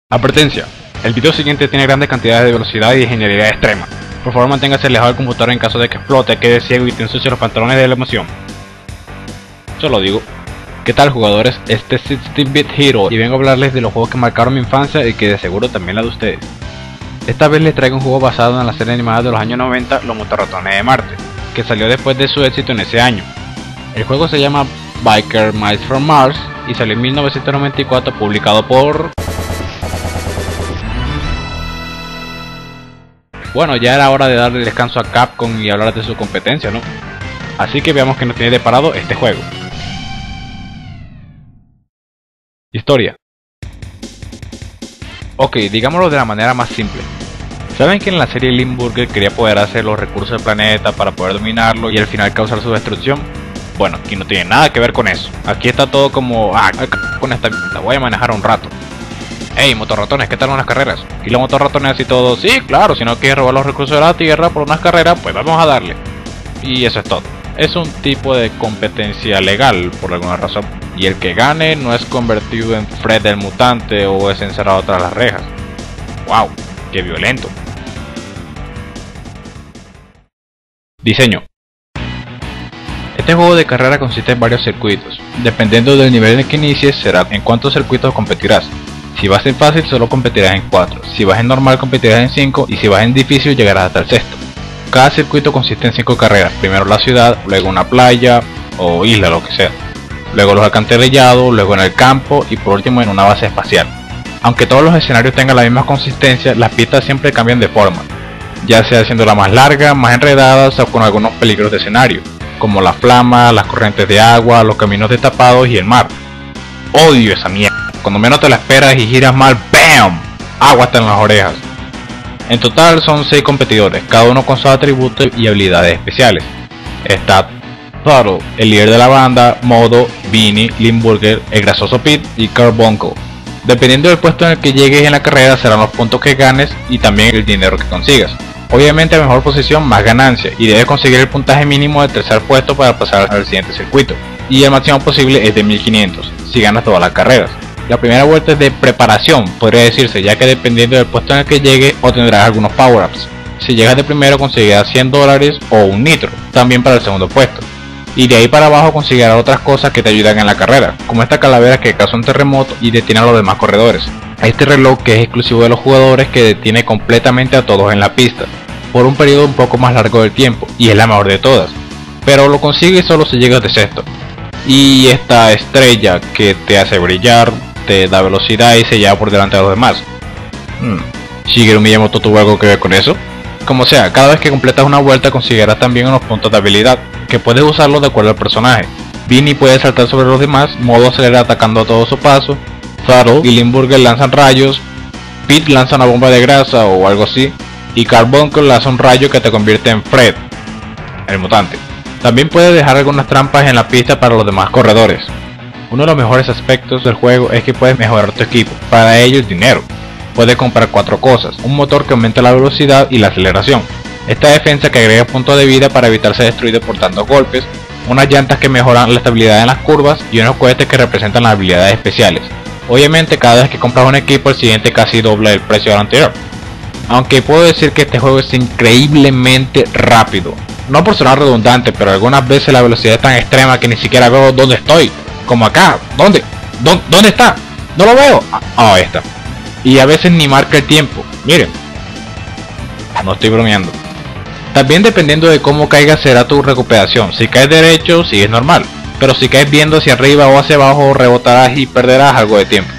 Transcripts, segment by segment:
Advertencia: el video siguiente tiene grandes cantidades de velocidad y de ingeniería extrema. Por favor, manténgase alejado del computador en caso de que explote, quede ciego y te ensucie los pantalones de la emoción. Solo digo. ¿Qué tal, jugadores? Este es 16-Bit Hero y vengo a hablarles de los juegos que marcaron mi infancia y que de seguro también la de ustedes. Esta vez les traigo un juego basado en la serie animada de los años 90, Los Motorratones de Marte, que salió después de su éxito en ese año. El juego se llama Biker Mice from Mars y salió en 1994, publicado por... Bueno, ya era hora de darle descanso a Capcom y hablar de su competencia, ¿no? Así que veamos qué nos tiene deparado este juego. Historia. Ok, digámoslo de la manera más simple. ¿Saben que en la serie Limburger quería poder hacer los recursos del planeta para poder dominarlo y al final causar su destrucción? Bueno, aquí no tiene nada que ver con eso. Aquí está todo como... con esta mierda, voy a manejar un rato. Hey, motorratones, ¿qué tal unas carreras? Y los motorratones así todo, sí, claro, si no quieres robar los recursos de la Tierra por unas carreras, pues vamos a darle. Y eso es todo. Es un tipo de competencia legal, por alguna razón. Y el que gane no es convertido en Fred el mutante o es encerrado tras las rejas. ¡Wow! ¡Qué violento! Diseño. Este juego de carrera consiste en varios circuitos. Dependiendo del nivel en el que inicies, será en cuántos circuitos competirás. Si vas en fácil solo competirás en 4, si vas en normal competirás en 5 y si vas en difícil llegarás hasta el sexto. Cada circuito consiste en 5 carreras, primero la ciudad, luego una playa o isla, lo que sea. Luego los alcantarillados, luego en el campo y por último en una base espacial. Aunque todos los escenarios tengan la misma consistencia, las pistas siempre cambian de forma, ya sea haciéndola más larga, más enredadas o con algunos peligros de escenario, como las flamas, las corrientes de agua, los caminos destapados y el mar. Odio esa mierda. Cuando menos te la esperas y giras mal, ¡BAM! Agua hasta en las orejas. En total son 6 competidores, cada uno con sus atributos y habilidades especiales. Está Puddle, el líder de la banda, Modo, Vinny, Limburger, el grasoso Pete y Carbuncle. Dependiendo del puesto en el que llegues en la carrera serán los puntos que ganes y también el dinero que consigas. Obviamente a mejor posición más ganancia y debes conseguir el puntaje mínimo del tercer puesto para pasar al siguiente circuito. Y el máximo posible es de 1500 si ganas todas las carreras. La primera vuelta es de preparación, podría decirse, ya que dependiendo del puesto en el que llegue obtendrás algunos power-ups. Si llegas de primero conseguirás $100 o un nitro, también para el segundo puesto. Y de ahí para abajo conseguirás otras cosas que te ayudan en la carrera, como esta calavera que causa un terremoto y detiene a los demás corredores. Este reloj que es exclusivo de los jugadores que detiene completamente a todos en la pista, por un periodo un poco más largo del tiempo, y es la mejor de todas. Pero lo consigues solo si llegas de sexto. Y esta estrella que te hace brillar, te da velocidad y se lleva por delante de los demás. ¿Shigeru Miyamoto tuvo algo que ver con eso? Como sea, cada vez que completas una vuelta conseguirás también unos puntos de habilidad, que puedes usarlos de acuerdo al personaje. Vinny puede saltar sobre los demás, Modo acelera atacando a todo su paso, Puddle y Limburger lanzan rayos, Pete lanza una bomba de grasa o algo así, y Carbuncle lanza un rayo que te convierte en Fred, el mutante. También puedes dejar algunas trampas en la pista para los demás corredores. Uno de los mejores aspectos del juego es que puedes mejorar tu equipo, para ello el dinero. Puedes comprar 4 cosas, un motor que aumenta la velocidad y la aceleración, esta defensa que agrega puntos de vida para evitar ser destruido por tantos golpes, unas llantas que mejoran la estabilidad en las curvas y unos cohetes que representan las habilidades especiales. Obviamente cada vez que compras un equipo el siguiente casi dobla el precio del anterior. Aunque puedo decir que este juego es increíblemente rápido. No por sonar redundante, pero algunas veces la velocidad es tan extrema que ni siquiera veo dónde estoy. Como acá, ¿dónde está? No lo veo. Ahí está. Y a veces ni marca el tiempo. Miren, no estoy bromeando. También dependiendo de cómo caigas será tu recuperación. Si caes derecho sigues normal, pero si caes viendo hacia arriba o hacia abajo rebotarás y perderás algo de tiempo.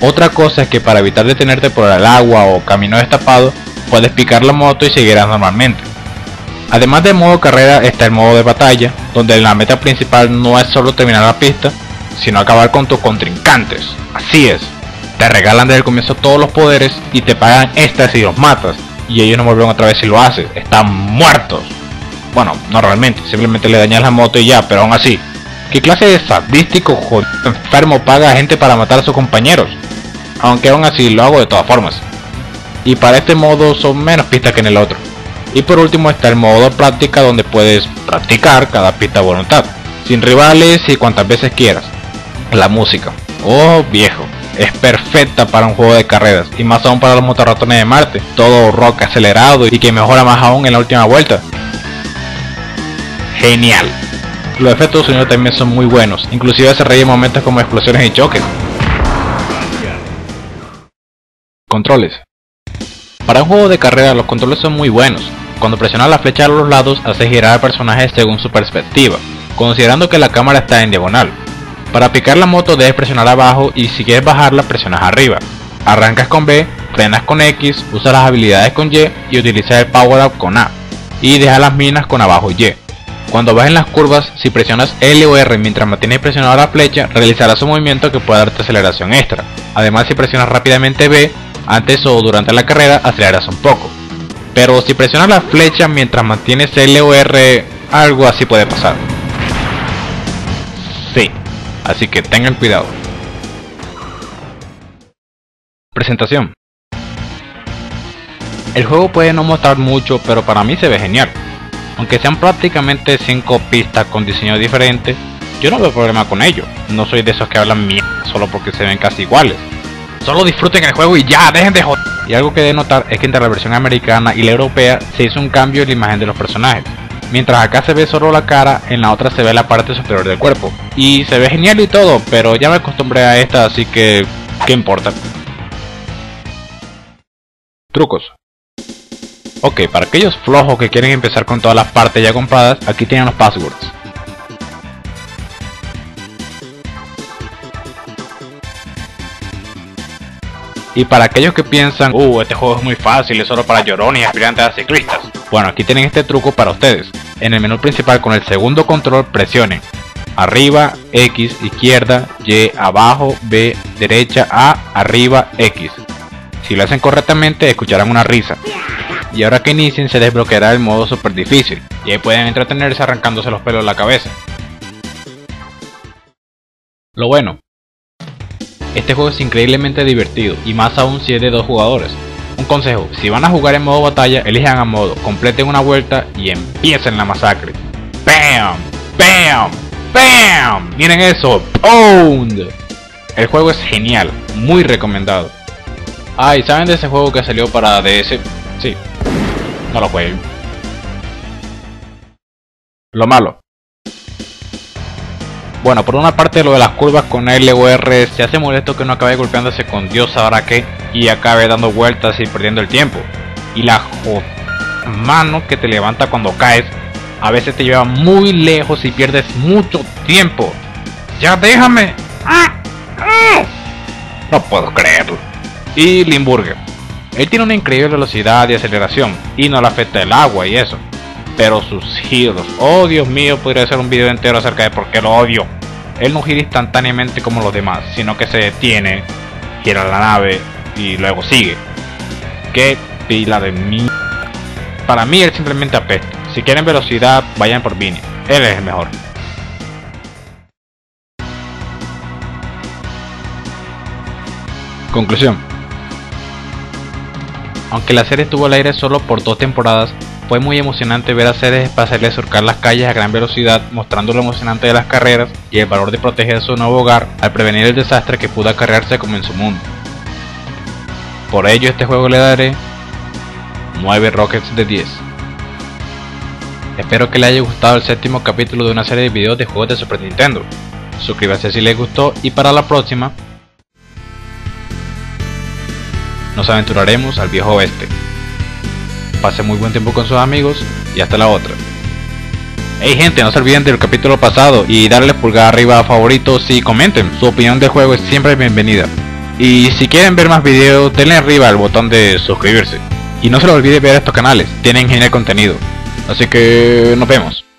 Otra cosa es que para evitar detenerte por el agua o camino destapado, puedes picar la moto y seguirás normalmente. Además del modo carrera está el modo de batalla, donde la meta principal no es solo terminar la pista, sino acabar con tus contrincantes. Así es, te regalan desde el comienzo todos los poderes y te pagan extras si los matas, y ellos no vuelven otra vez si lo haces, están muertos. Bueno, no realmente, simplemente le dañas la moto y ya, pero aún así, ¿qué clase de sadístico jodido enfermo paga a gente para matar a sus compañeros? Aunque aún así lo hago de todas formas. Y para este modo son menos pistas que en el otro. Y por último está el modo práctica, donde puedes practicar cada pista a voluntad, sin rivales y cuantas veces quieras. La música, oh viejo, es perfecta para un juego de carreras, y más aún para los motorratones de Marte, todo rock acelerado y que mejora más aún en la última vuelta. Genial. Los efectos de sonido también son muy buenos, inclusive se ríen momentos como explosiones y choques. Controles. Para un juego de carrera los controles son muy buenos. Cuando presionas la flecha a los lados hace girar al personaje según su perspectiva, considerando que la cámara está en diagonal. Para picar la moto debes presionar abajo y si quieres bajarla presionas arriba. Arrancas con B, frenas con X, usas las habilidades con Y y utilizas el power up con A. Y dejas las minas con abajo Y. Cuando vas en las curvas, si presionas L o R mientras mantienes presionada la flecha, realizarás un movimiento que puede darte aceleración extra. Además, si presionas rápidamente B, antes o durante la carrera, aceleras un poco. Pero si presionas la flecha mientras mantienes L o R, algo así puede pasar. Sí, así que tengan cuidado. Presentación. El juego puede no mostrar mucho, pero para mí se ve genial. Aunque sean prácticamente 5 pistas con diseño diferente, yo no veo problema con ello. No soy de esos que hablan mierda solo porque se ven casi iguales. Solo disfruten el juego y ya, dejen de joder. Y algo que de notar es que entre la versión americana y la europea se hizo un cambio en la imagen de los personajes. Mientras acá se ve solo la cara, en la otra se ve la parte superior del cuerpo. Y se ve genial y todo, pero ya me acostumbré a esta, así que ¿qué importa? Trucos. Ok, para aquellos flojos que quieren empezar con todas las partes ya compradas, aquí tienen los passwords. Y para aquellos que piensan, este juego es muy fácil, es solo para llorones y aspirantes a ciclistas. Bueno, aquí tienen este truco para ustedes. En el menú principal con el segundo control presionen arriba, X, izquierda, Y, abajo, B, derecha, A, arriba, X. Si lo hacen correctamente escucharán una risa. Y ahora que inicien se desbloqueará el modo super difícil, y ahí pueden entretenerse arrancándose los pelos de la cabeza. Lo bueno, este juego es increíblemente divertido, y más aún si es de 2 jugadores. Un consejo, si van a jugar en modo batalla, elijan a modo, completen una vuelta y empiecen la masacre. ¡Bam! ¡Bam! ¡Bam! Miren eso, ¡Pound! El juego es genial, muy recomendado. Ah, ¿y saben de ese juego que salió para DS? Sí, no lo jueguen. Lo malo. Bueno, por una parte lo de las curvas con L o R se hace molesto que no acabe golpeándose con Dios sabrá qué y acabe dando vueltas y perdiendo el tiempo. Y la mano que te levanta cuando caes a veces te lleva muy lejos y pierdes mucho tiempo. ¡Ya déjame! No puedo creerlo. Y Limburger. Él tiene una increíble velocidad y aceleración y no le afecta el agua y eso. Pero sus giros, oh Dios mío, podría ser un video entero acerca de por qué lo odio. Él no gira instantáneamente como los demás, sino que se detiene, gira la nave y luego sigue. Qué pila de mierda. Para mí él simplemente apesta. Si quieren velocidad, vayan por Vini. Él es el mejor. Conclusión. Aunque la serie estuvo al aire solo por 2 temporadas, fue muy emocionante ver a seres espaciales surcar las calles a gran velocidad, mostrando lo emocionante de las carreras y el valor de proteger su nuevo hogar al prevenir el desastre que pudo acarrearse como en su mundo. Por ello este juego le daré 9 Rockets de 10. Espero que les haya gustado el 7º capítulo de una serie de videos de juegos de Super Nintendo. Suscríbanse si les gustó y para la próxima nos aventuraremos al viejo oeste. Pase muy buen tiempo con sus amigos y hasta la otra. Hey gente, no se olviden del capítulo pasado y darle pulgar arriba a favoritos y comenten, su opinión del juego es siempre bienvenida. Y si quieren ver más videos, denle arriba al botón de suscribirse. Y no se les olvide ver estos canales, tienen genial contenido. Así que nos vemos.